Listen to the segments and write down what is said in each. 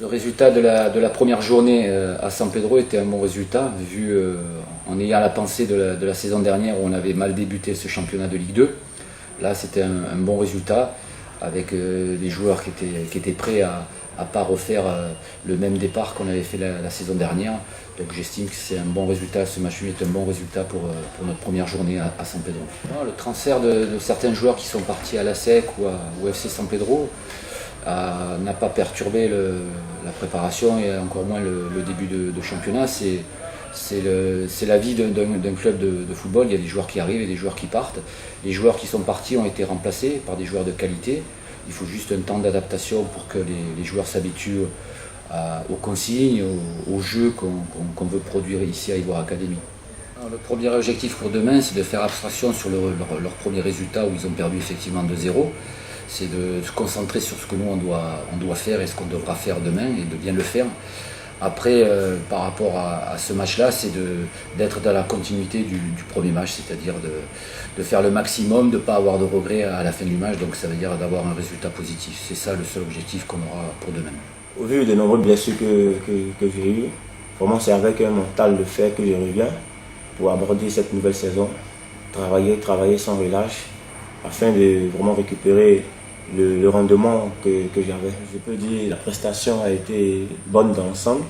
Le résultat de la première journée à San Pedro était un bon résultat, vu en ayant la pensée de la saison dernière où on avait mal débuté ce championnat de Ligue 2. Là, c'était un bon résultat avec des joueurs qui étaient prêts à ne pas refaire le même départ qu'on avait fait la saison dernière. Donc j'estime que c'est un bon résultat, ce match est un bon résultat pour notre première journée à San Pedro. Le transfert de certains joueurs qui sont partis à la SEC ou au FC San Pedro n'a pas perturbé la préparation et encore moins le début de championnat. C'est la vie d'un club de football. Il y a des joueurs qui arrivent et des joueurs qui partent. Les joueurs qui sont partis ont été remplacés par des joueurs de qualité. Il faut juste un temps d'adaptation pour que les joueurs s'habituent aux consignes, aux jeux qu'on veut produire ici à Ivoire Academy. Alors, le premier objectif pour demain, c'est de faire abstraction sur leur premier résultat où ils ont perdu effectivement 2-0. C'est de se concentrer sur ce que nous on doit faire et ce qu'on devra faire demain et de bien le faire. Après, par rapport à ce match-là, c'est d'être dans la continuité du premier match, c'est-à-dire de faire le maximum, de ne pas avoir de regrets à la fin du match, donc ça veut dire d'avoir un résultat positif. C'est ça le seul objectif qu'on aura pour demain. Au vu des nombreuses blessures que j'ai eues, vraiment c'est avec un mental de fer que je reviens pour aborder cette nouvelle saison, travailler sans relâche, afin de vraiment récupérer le rendement que j'avais. Je peux dire que la prestation a été bonne dans l'ensemble,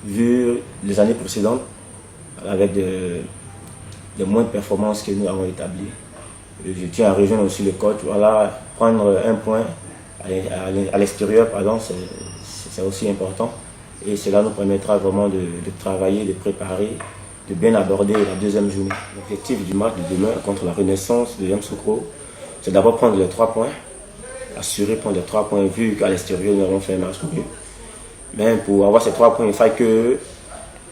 vu les années précédentes, avec des moindres performances que nous avons établies. Je tiens à rejoindre aussi le coach, voilà, prendre un point à l'extérieur, c'est aussi important. Et cela nous permettra vraiment de travailler, de préparer, de bien aborder la deuxième journée. L'objectif du match de demain contre la Renaissance de Yamoussoukro, c'est d'abord prendre les 3 points, assurer prendre les 3 points, vu qu'à l'extérieur nous avons fait un match mieux. Mais pour avoir ces 3 points, il faut que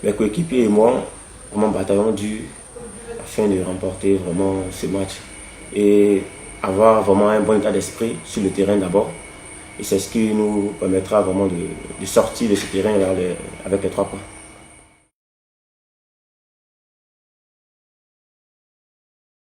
mes coéquipiers et moi, vraiment bataillons dur afin de remporter vraiment ce match. Et avoir vraiment un bon état d'esprit sur le terrain d'abord. Et c'est ce qui nous permettra vraiment de sortir de ce terrain avec les 3 points.